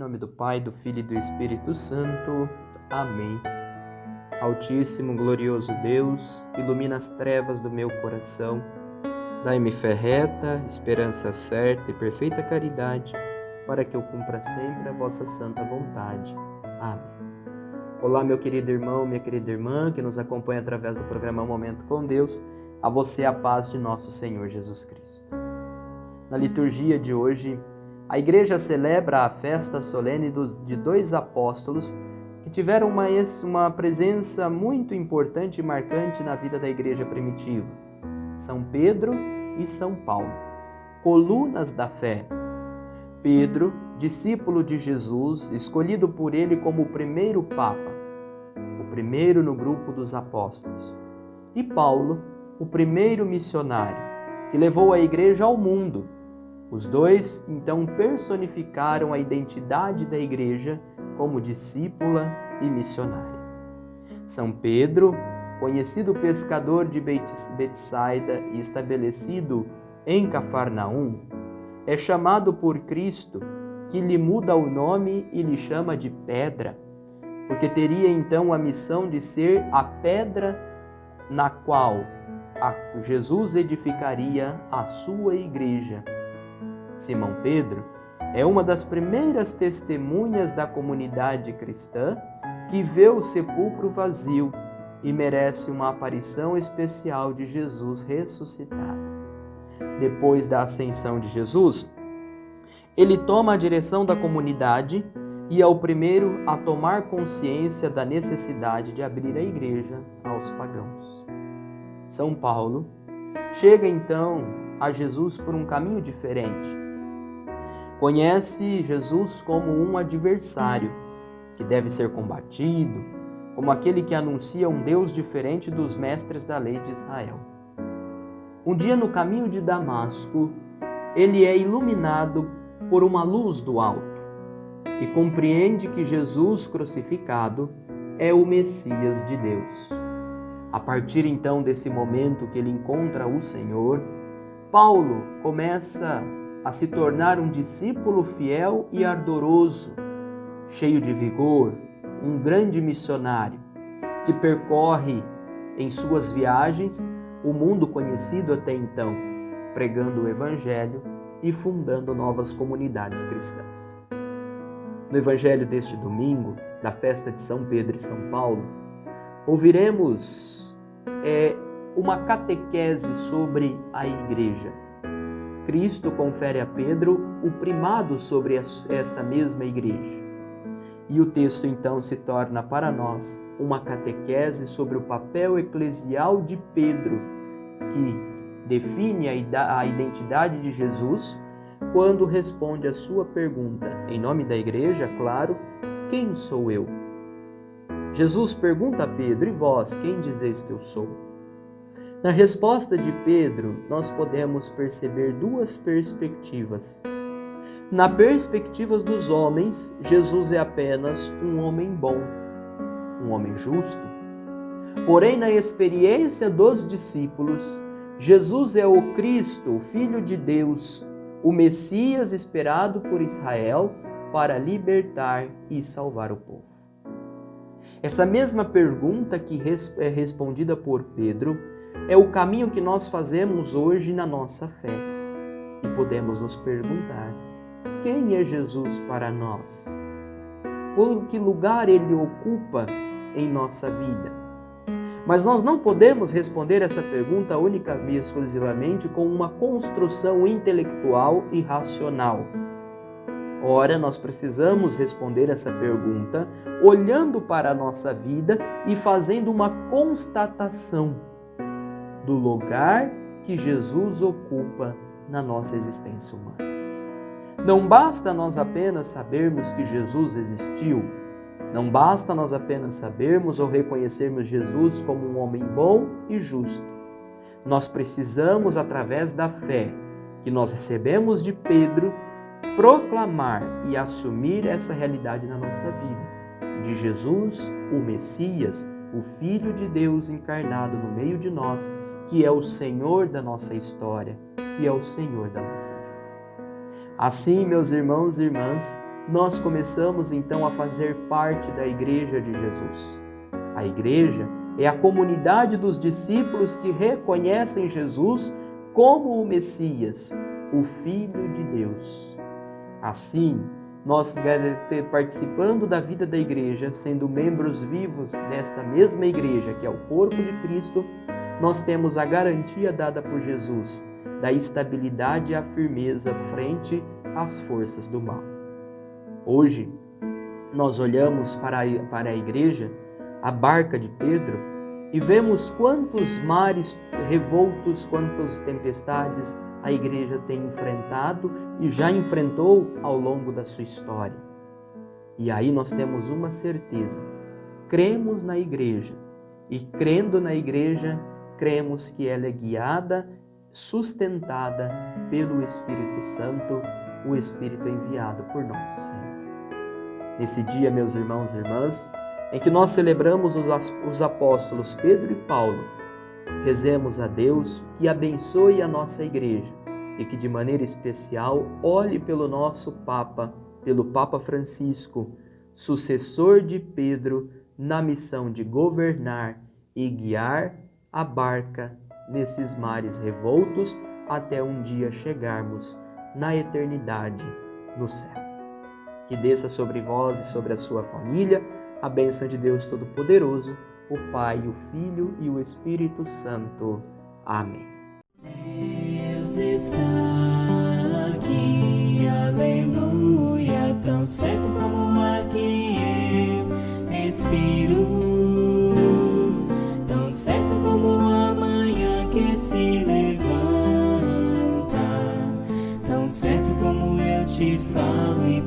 nome do Pai, do Filho e do Espírito Santo. Amém. Altíssimo, glorioso Deus, ilumina as trevas do meu coração. Dai-me fé reta, esperança certa e perfeita caridade, para que eu cumpra sempre a vossa santa vontade. Amém. Olá, meu querido irmão, minha querida irmã, que nos acompanha através do programa Momento com Deus. A você a paz de nosso Senhor Jesus Cristo. Na liturgia de hoje, a Igreja celebra a festa solene de dois apóstolos que tiveram uma presença muito importante e marcante na vida da Igreja primitiva. São Pedro e São Paulo, colunas da fé. Pedro, discípulo de Jesus, escolhido por ele como o primeiro Papa, o primeiro no grupo dos apóstolos. E Paulo, o primeiro missionário, que levou a Igreja ao mundo. Os dois, então, personificaram a identidade da Igreja como discípula e missionária. São Pedro, conhecido pescador de Betsaida e estabelecido em Cafarnaum, é chamado por Cristo, que lhe muda o nome e lhe chama de pedra, porque teria então a missão de ser a pedra na qual Jesus edificaria a sua igreja. Simão Pedro é uma das primeiras testemunhas da comunidade cristã que vê o sepulcro vazio e merece uma aparição especial de Jesus ressuscitado. Depois da ascensão de Jesus, ele toma a direção da comunidade e é o primeiro a tomar consciência da necessidade de abrir a igreja aos pagãos. São Paulo chega então a Jesus por um caminho diferente. Conhece Jesus como um adversário que deve ser combatido, como aquele que anuncia um Deus diferente dos mestres da lei de Israel. Um dia, no caminho de Damasco, ele é iluminado por uma luz do alto e compreende que Jesus crucificado é o Messias de Deus. A partir então desse momento que ele encontra o Senhor, Paulo começa a se tornar um discípulo fiel e ardoroso, cheio de vigor, um grande missionário que percorre em suas viagens o mundo conhecido até então, pregando o Evangelho e fundando novas comunidades cristãs. No Evangelho deste domingo, da festa de São Pedro e São Paulo, ouviremos uma catequese sobre a Igreja. Cristo confere a Pedro o primado sobre essa mesma Igreja. E o texto então se torna para nós uma catequese sobre o papel eclesial de Pedro, que define a identidade de Jesus quando responde a sua pergunta, em nome da Igreja, claro, quem sou eu? Jesus pergunta a Pedro, e vós, quem dizeis que eu sou? Na resposta de Pedro, nós podemos perceber duas perspectivas. Na perspectiva dos homens, Jesus é apenas um homem bom, um homem justo. Porém, na experiência dos discípulos, Jesus é o Cristo, o Filho de Deus, o Messias esperado por Israel para libertar e salvar o povo. Essa mesma pergunta que é respondida por Pedro é o caminho que nós fazemos hoje na nossa fé. E podemos nos perguntar, quem é Jesus para nós? Que lugar ele ocupa em nossa vida? Mas nós não podemos responder essa pergunta única e exclusivamente com uma construção intelectual e racional. Ora, nós precisamos responder essa pergunta olhando para a nossa vida e fazendo uma constatação do lugar que Jesus ocupa na nossa existência humana. Não basta nós apenas sabermos que Jesus existiu, não basta nós apenas sabermos ou reconhecermos Jesus como um homem bom e justo. Nós precisamos, através da fé que nós recebemos de Pedro, proclamar e assumir essa realidade na nossa vida, de Jesus, o Messias, o Filho de Deus encarnado no meio de nós, que é o Senhor da nossa história, que é o Senhor da nossa vida. Assim, meus irmãos e irmãs, nós começamos então a fazer parte da Igreja de Jesus. A Igreja é a comunidade dos discípulos que reconhecem Jesus como o Messias, o Filho de Deus. Assim, nós participando da vida da Igreja, sendo membros vivos desta mesma Igreja, que é o corpo de Cristo, nós temos a garantia dada por Jesus da estabilidade e a firmeza frente às forças do mal. Hoje, nós olhamos para a Igreja, a barca de Pedro, e vemos quantos mares revoltos, quantas tempestades a Igreja tem enfrentado e já enfrentou ao longo da sua história. E aí nós temos uma certeza: cremos na Igreja, e crendo na Igreja, cremos que ela é guiada, sustentada pelo Espírito Santo, o Espírito enviado por nosso Senhor. Nesse dia, meus irmãos e irmãs, em que nós celebramos os apóstolos Pedro e Paulo, rezemos a Deus que abençoe a nossa Igreja e que de maneira especial olhe pelo nosso Papa, pelo Papa Francisco, sucessor de Pedro na missão de governar e guiar a barca nesses mares revoltos até um dia chegarmos na eternidade no céu. Que desça sobre vós e sobre a sua família a bênção de Deus Todo-Poderoso, o Pai, o Filho e o Espírito Santo. Amém. Deus está aqui, aleluia, tão certo como o ar que eu respiro, tão certo como a manhã que se levanta, tão certo como eu te falo e